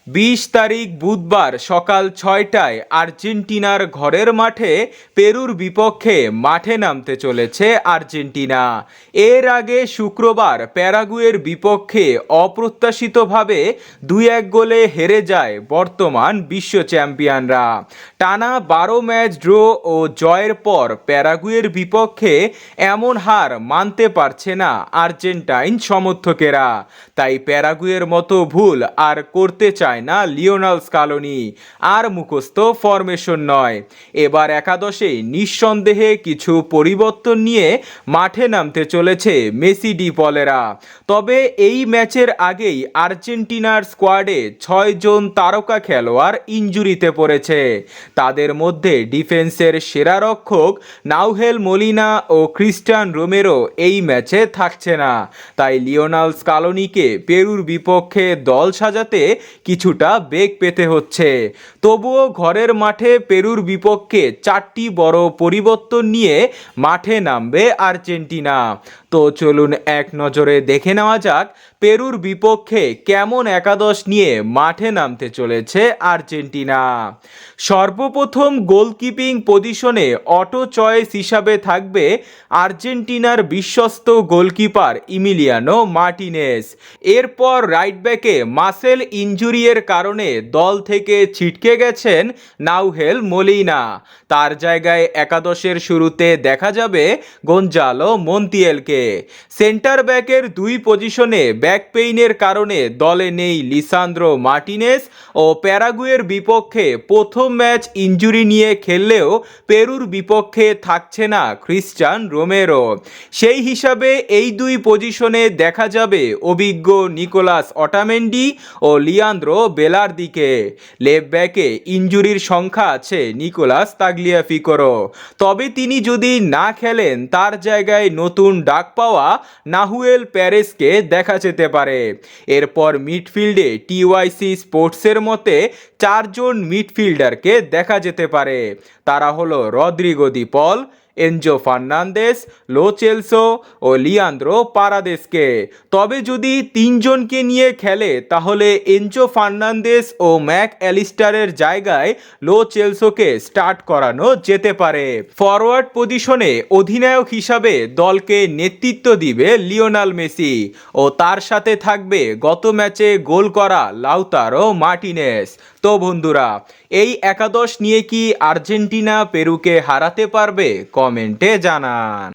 20 তারিখ বুধবার সকাল 6টায় আর্জেন্টিনার ঘরের মাঠে পেরুর বিপক্ষে মাঠে নামতে চলেছে আর্জেন্টিনা। এর আগে শুক্রবার প্যারাগুয়ের বিপক্ষে অপ্রত্যাশিতভাবে 2-1 গোলে হেরে যায় বর্তমান বিশ্ব চ্যাম্পিয়নরা। টানা 12 ম্যাচ ড্র ও জয়ের পর প্যারাগুয়ের বিপক্ষে এমন হার মানতে পারছে না আর্জেন্টাইন সমর্থকেরা। তাই প্যারাগুয়ের মতো ভুল আর করতে চায় না লিওনেল স্কালোনি। আর মুখস্থ ফরমেশন নয়, এবার একাদশে নিঃসন্দেহে কিছু পরিবর্তন নিয়ে মাঠে নামতে চলেছে মেসি ডি পলেরা। তবে এই ম্যাচের আগেই আর্জেন্টিনার স্কোয়াডে 6 জন তারকা খেলোয়াড় ইনজুরিতে পড়েছে। তাদের মধ্যে ডিফেন্সের সেরা রক্ষক নাউহেল মোলিনা ও ক্রিস্টিয়ান রোমেরো এই ম্যাচে থাকছে না। তাই লিওনেল স্কালোনিকে পেরুর বিপক্ষে দল সাজাতে কিছুটা বেগ পেতে হচ্ছে। তবুও ঘরের মাঠে পেরুর বিপক্ষে 4টি বড় পরিবর্তন নিয়ে মাঠে নামবে আর্জেন্টিনা। তো চলুন এক নজরে দেখে নেওয়া যাক পেরুর বিপক্ষে কেমন একাদশ নিয়ে মাঠে নামতে চলেছে আর্জেন্টিনা। সর্বপ্রথম গোলকিপিং পজিশনে অটো চয়েস হিসাবে থাকবে আর্জেন্টিনার বিশ্বস্ত গোলকিপার ইমিলিয়ানো মার্টিনেজ। এরপর রাইট ব্যাকে মাসেল ইনজুরির কারণে দল থেকে ছিটকে গেছেন নাউহেল মোলিনা। তার জায়গায় একাদশের শুরুতে দেখা যাবে গঞ্জালো মন্তিয়েলকে। সেন্টার ব্যাকের 2 পজিশনে ব্যাক পেইনের কারণে দলে নেই লিসান্দ্রো মার্টিনেজ ও প্যারাগুয়ের বিপক্ষে প্রথম ম্যাচ ইনজুরি নিয়ে খেললেও পেরুর বিপক্ষে থাকছে না ক্রিস্টিয়ান রোমেরো। সেই হিসাবে এই 2 পজিশনে দেখা যাবে অভিজ্ঞ নিকোলাস অটামেন্ডি ও লিয়ান্দ্রো বেলার্দিকে। লেফট ব্যাকে ইনজুরির সংখ্যা আছে নিকোলাস তাগলিয়াফিকোরও। তবে তিনি যদি না খেলেন তার জায়গায় নতুন ডাক পাওয়া নাহুয়েল প্যারেসকে দেখা যেতে পারে। এরপর মিডফিল্ডে টিওয়াইসি স্পোর্টসের মতে 4 জন মিডফিল্ডারকে দেখা যেতে পারে। তারা হলো রদ্রিগো দি পল, এনজো ফার্নান্দেস, লো চেলসো ও লিয়ান্দ্রো পারাদেসকে। তবে যদি 3 জনকে নিয়ে খেলে তাহলে এনজো ফার্নান্দেস ও ম্যাক অ্যালিস্টারের জায়গায় লো চেলসোকে স্টার্ট করানো যেতে পারে। ফরওয়ার্ড পজিশনে অধিনায়ক হিসাবে দলকে নেতৃত্ব দিবে লিওনেল মেসি ও তার সাথে থাকবে গত ম্যাচে গোল করা লাউতারো মার্টিনেজ। তো বন্ধুরা, এই একাদশ নিয়ে কি আর্জেন্টিনা পেরুকে হারাতে পারবে? কমেন্টে জানান।